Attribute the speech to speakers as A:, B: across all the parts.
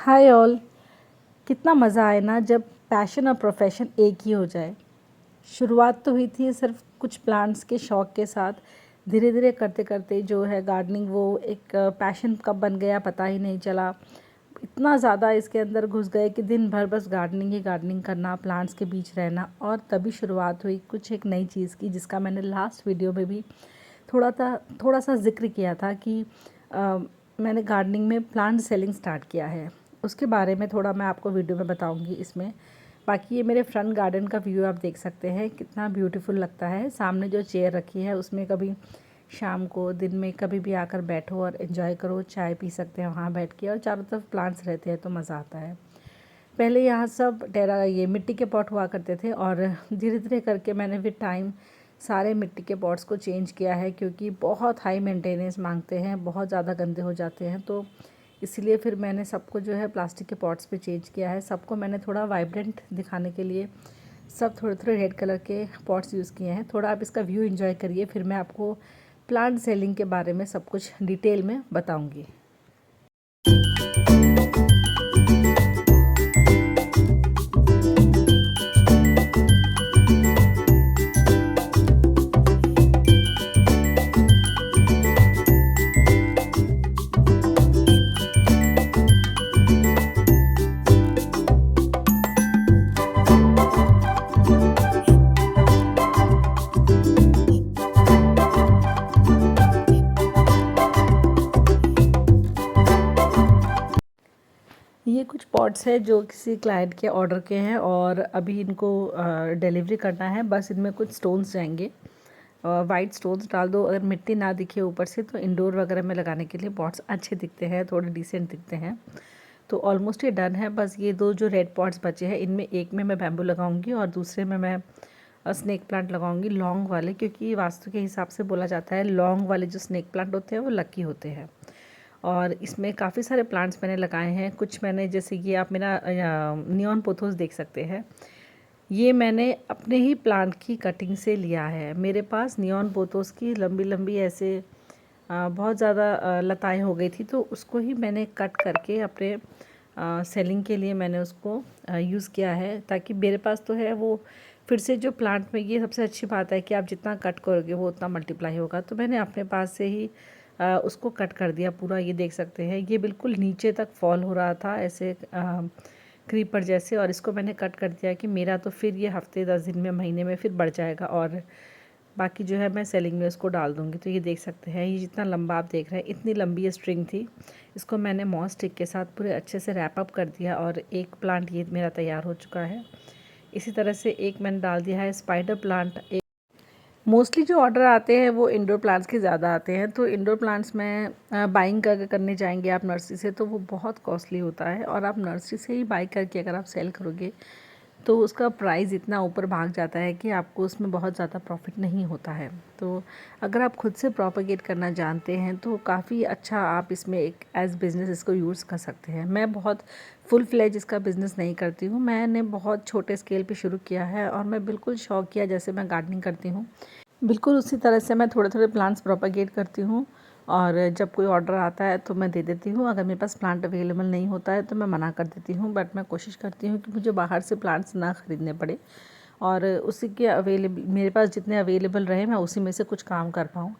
A: Hi all. कितना मज़ा आए ना जब पैशन और प्रोफेशन एक ही हो जाए। शुरुआत तो हुई थी सिर्फ कुछ प्लांट्स के शौक़ के साथ। धीरे धीरे करते करते जो है गार्डनिंग वो एक पैशन कब बन गया पता ही नहीं चला। इतना ज़्यादा इसके अंदर घुस गए कि दिन भर बस गार्डनिंग ही गार्डनिंग करना, प्लांट्स के बीच रहना। और तभी शुरुआत हुई कुछ एक नई चीज़ की, जिसका मैंने लास्ट वीडियो में भी थोड़ा सा जिक्र किया था कि मैंने गार्डनिंग में प्लांट सेलिंग स्टार्ट किया है। उसके बारे में थोड़ा मैं आपको वीडियो में बताऊंगी इसमें। बाकी ये मेरे फ्रंट गार्डन का व्यू आप देख सकते हैं, कितना ब्यूटीफुल लगता है। सामने जो चेयर रखी है उसमें कभी शाम को, दिन में कभी भी आकर बैठो और एंजॉय करो, चाय पी सकते हैं वहाँ बैठ के। और चारों तरफ प्लांट्स रहते हैं तो मज़ा आता है। पहले यहाँ सब ये मिट्टी के पॉट हुआ करते थे और धीरे धीरे करके मैंने विद टाइम सारे मिट्टी के पॉट्स को चेंज किया है, क्योंकि बहुत हाई मेंटेनेंस मांगते हैं, बहुत ज़्यादा गंदे हो जाते हैं। तो इसीलिए फिर मैंने सबको जो है प्लास्टिक के पॉट्स पे चेंज किया है। सबको मैंने थोड़ा वाइब्रेंट दिखाने के लिए सब थोड़े थोड़े रेड कलर के पॉट्स यूज़ किए हैं। थोड़ा आप इसका व्यू एंजॉय करिए, फिर मैं आपको प्लांट सेलिंग के बारे में सब कुछ डिटेल में बताऊँगी। ये कुछ पॉट्स है जो किसी क्लाइंट के ऑर्डर के हैं और अभी इनको डिलीवरी करना है। बस इनमें कुछ स्टोन्स जाएंगे, वाइट स्टोन्स डाल दो। अगर मिट्टी ना दिखे ऊपर से तो इंडोर वगैरह में लगाने के लिए पॉट्स अच्छे दिखते हैं, थोड़े डिसेंट दिखते हैं। तो ऑलमोस्ट ये डन है। बस ये दो जो रेड पॉट्स बचे हैं, इनमें एक में मैं बैम्बू लगाऊंगी और दूसरे में मैं स्नेक प्लांट लगाऊंगी, लॉन्ग वाले, क्योंकि वास्तु के हिसाब से बोला जाता है लॉन्ग वाले जो स्नेक प्लांट होते हैं वो लकी होते हैं। और इसमें काफ़ी सारे प्लांट्स मैंने लगाए हैं। कुछ मैंने, जैसे ये आप मेरा नियॉन पोथोस देख सकते हैं, ये मैंने अपने ही प्लांट की कटिंग से लिया है। मेरे पास नियॉन पोथोस की लंबी लंबी ऐसे बहुत ज़्यादा लताएं हो गई थी, तो उसको ही मैंने कट करके अपने सेलिंग के लिए मैंने उसको यूज़ किया है। ताकि मेरे पास तो है वो, फिर से जो प्लांट में ये सबसे अच्छी बात है कि आप जितना कट करोगे वो उतना मल्टीप्लाई होगा। तो मैंने अपने पास से ही उसको कट कर दिया पूरा। ये देख सकते हैं, ये बिल्कुल नीचे तक फॉल हो रहा था ऐसे क्रीपर जैसे, और इसको मैंने कट कर दिया कि मेरा तो फिर ये हफ्ते 10 दिन में, महीने में फिर बढ़ जाएगा और बाकी जो है मैं सेलिंग में उसको डाल दूँगी। तो ये देख सकते हैं, ये जितना लंबा आप देख रहे हैं, इतनी लंबी ये स्ट्रिंग थी। इसको मैंने मॉस स्टिक के साथ पूरे अच्छे से रैप अप कर दिया और एक प्लांट ये मेरा तैयार हो चुका है। इसी तरह से एक मैंने डाल दिया है स्पाइडर प्लांट। मोस्टली जो ऑर्डर आते हैं वो इंडोर प्लांट्स के ज़्यादा आते हैं। तो इंडोर प्लांट्स में बाइंग करने जाएंगे आप नर्सरी से तो वो बहुत कॉस्टली होता है, और आप नर्सरी से ही बाई करके अगर आप सेल करोगे तो उसका प्राइस इतना ऊपर भाग जाता है कि आपको उसमें बहुत ज़्यादा प्रॉफिट नहीं होता है। तो अगर आप खुद से प्रोपेगेट करना जानते हैं तो काफ़ी अच्छा आप इसमें एक एज बिज़नेस इसको यूज़ कर सकते हैं। मैं बहुत फुल फ्लेज इसका बिज़नेस नहीं करती हूँ, मैंने बहुत छोटे स्केल पे शुरू किया है और मैं बिल्कुल शौक किया, जैसे मैं गार्डनिंग करती हूँ बिल्कुल उसी तरह से मैं थोड़े थोड़े प्लांट्स प्रोपेगेट करती हूँ। और जब कोई ऑर्डर आता है तो मैं दे देती हूँ। अगर मेरे पास प्लांट अवेलेबल नहीं होता है तो मैं मना कर देती हूँ, बट मैं कोशिश करती हूँ कि मुझे बाहर से प्लांट्स ना ख़रीदने पड़े और उसी के मेरे पास जितने अवेलेबल रहे मैं उसी में से कुछ काम कर पाऊँ।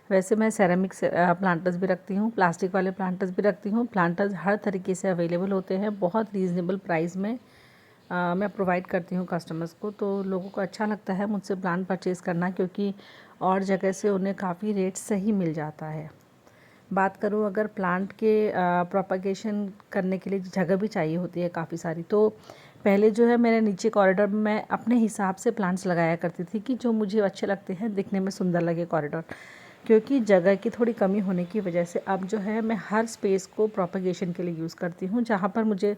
A: वैसे मैं सेरेमिक प्लांटर्स भी रखती हूँ, प्लास्टिक वाले प्लांटर्स भी रखती हूँ। प्लांटर्स हर तरीके से अवेलेबल होते हैं, बहुत रीज़नेबल प्राइस में मैं प्रोवाइड करती हूँ कस्टमर्स को। तो लोगों को अच्छा लगता है मुझसे प्लांट परचेज़ करना, क्योंकि और जगह से उन्हें काफ़ी रेट सही मिल जाता है। बात करूँ अगर प्लांट के प्रोपगेशन करने के लिए जगह भी चाहिए होती है काफ़ी सारी। तो पहले जो है मेरे नीचे कॉरिडोर में मैं अपने हिसाब से प्लांट्स लगाया करती थी कि जो मुझे अच्छे लगते हैं, दिखने में सुंदर लगे कॉरिडोर। क्योंकि जगह की थोड़ी कमी होने की वजह से अब जो है मैं हर स्पेस को प्रोपगेशन के लिए यूज़ करती हूँ। जहाँ पर मुझे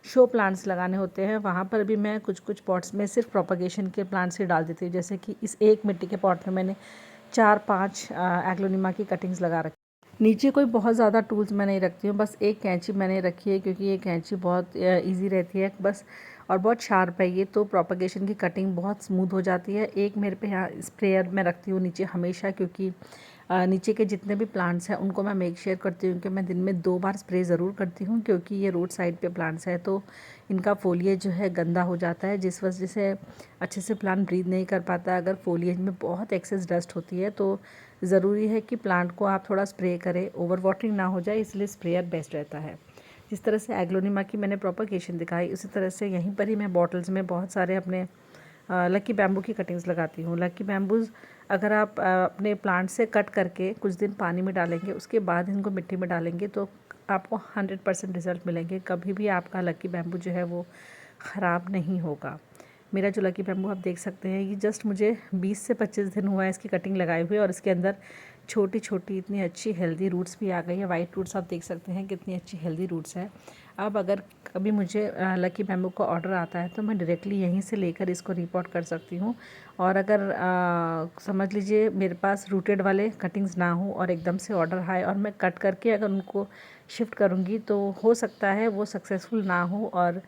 A: शो प्लांट्स लगाने होते हैं वहाँ पर भी मैं कुछ कुछ पॉट्स में सिर्फ प्रोपगेशन के प्लांट्स ही डाल देती हूँ। जैसे कि इस एक मिट्टी के पॉट में मैंने 4-5 एग्लोनिमा की कटिंग्स लगा रखी। नीचे कोई बहुत ज़्यादा टूल्स मैं नहीं रखती हूँ, बस एक कैंची मैंने रखी है, क्योंकि ये कैंची बहुत ईजी रहती है बस, और बहुत शार्प है ये, तो प्रोपगेशन की कटिंग बहुत स्मूथ हो जाती है। एक मेरे पे यहाँ स्प्रेयर मैं रखती हूँ नीचे हमेशा, क्योंकि नीचे के जितने भी प्लांट्स हैं उनको मैं मेक श्योर करती हूँ कि मैं दिन में 2 बार स्प्रे ज़रूर करती हूँ, क्योंकि ये रोड साइड पे प्लांट्स है तो इनका फोलिएज जो है गंदा हो जाता है, जिस वजह से अच्छे से प्लांट ब्रीथ नहीं कर पाता। अगर फोलिएज में बहुत एक्सेस डस्ट होती है तो ज़रूरी है कि प्लांट को आप थोड़ा स्प्रे करें, ओवर वाटरिंग ना हो जाए, इसलिए स्प्रेयर बेस्ट रहता है। जिस तरह से एग्लोनिमा की मैंने प्रोपगेशन दिखाई, उसी तरह से यहीं पर ही मैं बॉटल्स में बहुत सारे अपने लकी बैम्बू की कटिंग्स लगाती हूँ। लकी बैम्बूज़ अगर आप अपने प्लांट से कट करके कुछ दिन पानी में डालेंगे, उसके बाद इनको मिट्टी में डालेंगे तो आपको 100% रिज़ल्ट मिलेंगे। कभी भी आपका लकी बैम्बू जो है वो ख़राब नहीं होगा। मेरा जो लकी बैम्बू आप देख सकते हैं, ये जस्ट मुझे 20 से 25 दिन हुआ है इसकी कटिंग लगाए हुए, और इसके अंदर छोटी छोटी इतनी अच्छी हेल्दी रूट्स भी आ गई है। वाइट रूट्स आप देख सकते हैं कितनी अच्छी हेल्दी रूट्स है। अब अगर कभी मुझे लकी बैम्बू का ऑर्डर आता है तो मैं डायरेक्टली यहीं से लेकर इसको रिपोर्ट कर सकती हूँ। और अगर समझ लीजिए मेरे पास रूटेड वाले कटिंग्स ना हो और एकदम से ऑर्डर आए और मैं कट करके अगर उनको शिफ्ट करूँगी तो हो सकता है वो सक्सेसफुल ना हो, और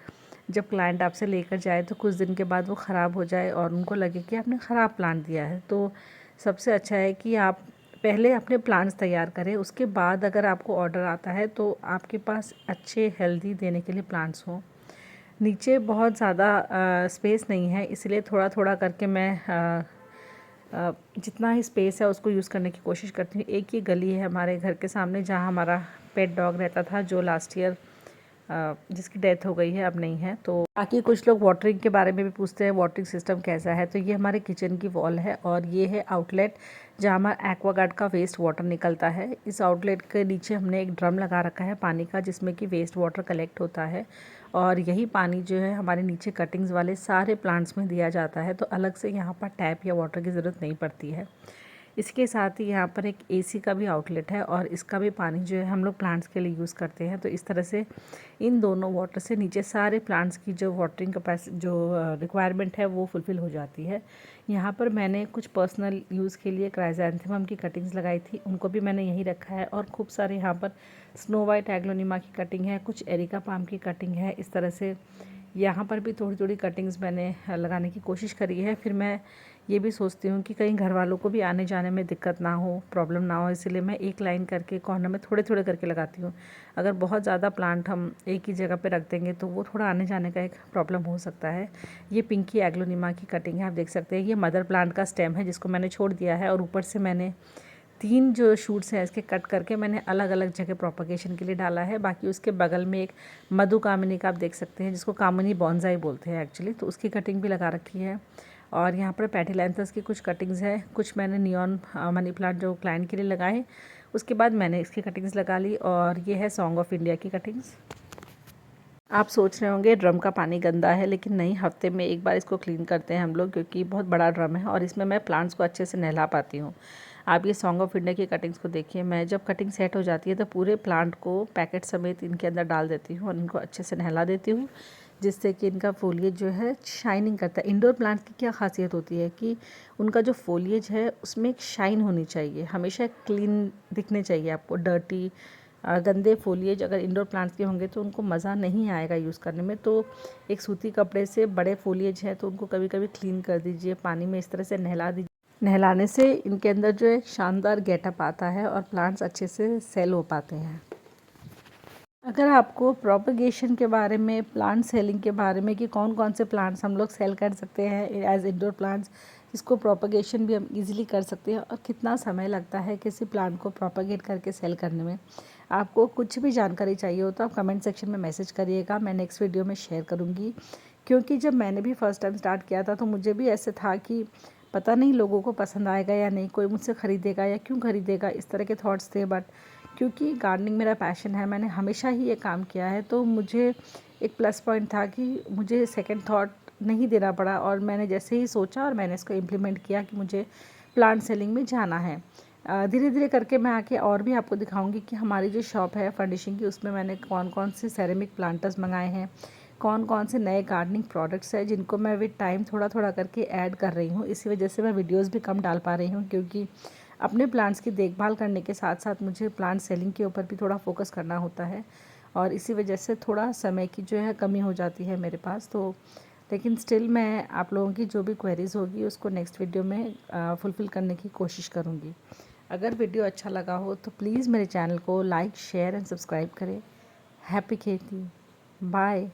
A: जब क्लाइंट आपसे लेकर जाए तो कुछ दिन के बाद वो ख़राब हो जाए और उनको लगे कि आपने ख़राब प्लांट दिया है। तो सबसे अच्छा है कि आप पहले अपने प्लान्स तैयार करें, उसके बाद अगर आपको ऑर्डर आता है तो आपके पास अच्छे हेल्दी देने के लिए प्लांट्स हों। नीचे बहुत ज़्यादा स्पेस नहीं है, इसलिए थोड़ा थोड़ा करके मैं जितना ही स्पेस है उसको यूज़ करने की कोशिश करती हूँ। एक ही गली है हमारे घर के सामने जहाँ हमारा पेट डॉग रहता था, जो लास्ट ईयर जिसकी डेथ हो गई है, अब नहीं है। तो बाकी कुछ लोग वाटरिंग के बारे में भी पूछते हैं, वाटरिंग सिस्टम कैसा है। तो ये हमारे किचन की वॉल है और ये है आउटलेट जहाँ हमारा एक्वागार्ड का वेस्ट वाटर निकलता है। इस आउटलेट के नीचे हमने एक ड्रम लगा रखा है पानी का, जिसमें कि वेस्ट वाटर कलेक्ट होता है, और यही पानी जो है हमारे नीचे कटिंग्स वाले सारे प्लांट्स में दिया जाता है। तो अलग से यहाँ पर टैप या वाटर की ज़रूरत नहीं पड़ती है। इसके साथ ही यहाँ पर एक एसी का भी आउटलेट है और इसका भी पानी जो है हम लोग प्लांट्स के लिए यूज़ करते हैं। तो इस तरह से इन दोनों वाटर से नीचे सारे प्लांट्स की जो वाटरिंग कैपेसिटी जो रिक्वायरमेंट है वो फुलफ़िल हो जाती है। यहाँ पर मैंने कुछ पर्सनल यूज़ के लिए क्राइज़ैंथेमम की कटिंग्स लगाई थी, उनको भी मैंने यहीं रखा है। और खूब सारे यहाँ पर स्नो वाइट एग्लोनिमा की कटिंग है, कुछ एरिका पाम की कटिंग है। इस तरह से यहाँ पर भी थोड़ी थोड़ी कटिंग्स मैंने लगाने की कोशिश करी है। फिर मैं ये भी सोचती हूँ कि कहीं घर वालों को भी आने जाने में दिक्कत ना हो, प्रॉब्लम ना हो, इसलिए मैं एक लाइन करके कॉर्नर में थोड़े थोड़े करके लगाती हूँ। अगर बहुत ज़्यादा प्लांट हम एक ही जगह पे रख देंगे तो वो थोड़ा आने जाने का एक प्रॉब्लम हो सकता है। ये पिंकी एग्लोनिमा की कटिंग है, आप देख सकते हैं। ये मदर प्लांट का स्टेम है जिसको मैंने छोड़ दिया है, और ऊपर से मैंने 3 जो शूट्स हैं इसके कट करके मैंने अलग अलग जगह प्रोपगेशन के लिए डाला है। बाकी उसके बगल में एक मधु कामिनी का आप देख सकते हैं, जिसको कामिनी बॉन्साई बोलते हैं एक्चुअली, तो उसकी कटिंग भी लगा रखी है। और यहाँ पर पेटिलैंथस की कुछ कटिंग्स है, कुछ मैंने नियॉन मनी प्लांट जो क्लाइंट के लिए लगाए, उसके बाद मैंने इसकी कटिंग्स लगा ली। और ये है सॉन्ग ऑफ इंडिया की कटिंग्स। आप सोच रहे होंगे ड्रम का पानी गंदा है, लेकिन नहीं, हफ्ते में एक बार इसको क्लीन करते हैं हम लोग, क्योंकि बहुत बड़ा ड्रम है और इसमें मैं प्लांट्स को अच्छे से नहला पाती हूँ। आप ये सॉन्ग ऑफ इंडिया की कटिंग्स को देखिए, मैं जब कटिंग सेट हो जाती है तो पूरे प्लांट को पैकेट समेत इनके अंदर डाल देती हूँ और इनको अच्छे से नहला देती हूँ, जिससे कि इनका फोलिएज जो है शाइनिंग करता है। इंडोर प्लांट की क्या खासियत होती है कि उनका जो फोलिएज है उसमें एक शाइन होनी चाहिए, हमेशा क्लीन दिखने चाहिए आपको। डर्टी गंदे फोलिएज अगर इंडोर प्लांट्स के होंगे तो उनको मज़ा नहीं आएगा यूज़ करने में। तो एक सूती कपड़े से बड़े फोलिएज हैं तो उनको कभी कभी क्लीन कर दीजिए, पानी में इस तरह से नहला दीजिए। नहलाने से इनके अंदर जो एक शानदार गेटअप आता है और प्लांट्स अच्छे से सेल हो पाते हैं। अगर आपको प्रोपगेशन के बारे में, प्लांट सेलिंग के बारे में कि कौन कौन से प्लांट्स हम लोग सेल कर सकते हैं एज इंडोर प्लांट्स, इसको प्रोपगेशन भी हम इजीली कर सकते हैं, और कितना समय लगता है किसी प्लांट को प्रोपगेट करके सेल करने में, आपको कुछ भी जानकारी चाहिए हो तो आप कमेंट सेक्शन में मैसेज करिएगा, मैं नेक्स्ट वीडियो में शेयर करूँगी। क्योंकि जब मैंने भी फ़र्स्ट टाइम स्टार्ट किया था तो मुझे भी ऐसे था कि पता नहीं लोगों को पसंद आएगा या नहीं, कोई मुझसे ख़रीदेगा या क्यों ख़रीदेगा, इस तरह के थॉट्स थे। बट क्योंकि गार्डनिंग मेरा पैशन है, मैंने हमेशा ही ये काम किया है, तो मुझे एक प्लस पॉइंट था कि मुझे सेकंड थॉट नहीं देना पड़ा, और मैंने जैसे ही सोचा और मैंने इसको इम्प्लीमेंट किया कि मुझे प्लांट सेलिंग में जाना है। धीरे धीरे करके मैं आके और भी आपको दिखाऊंगी कि हमारी जो शॉप है फर्निशिंग की, उसमें मैंने कौन कौन से सेरेमिक प्लांटर्स मंगाए हैं, कौन कौन से नए गार्डनिंग प्रोडक्ट्स हैं जिनको मैं विद टाइम थोड़ा थोड़ा करके ऐड कर रही हूँ। इसी वजह से मैं वीडियोस भी कम डाल पा रही हूँ, क्योंकि अपने प्लांट्स की देखभाल करने के साथ साथ मुझे प्लांट सेलिंग के ऊपर भी थोड़ा फोकस करना होता है, और इसी वजह से थोड़ा समय की जो है कमी हो जाती है मेरे पास। तो लेकिन स्टिल मैं आप लोगों की जो भी क्वेरीज़ होगी उसको नेक्स्ट वीडियो में फुलफ़िल करने की कोशिश करूँगी। अगर वीडियो अच्छा लगा हो तो प्लीज़ मेरे चैनल को लाइक, शेयर एंड सब्सक्राइब करें। हैप्पी खेती। बाय।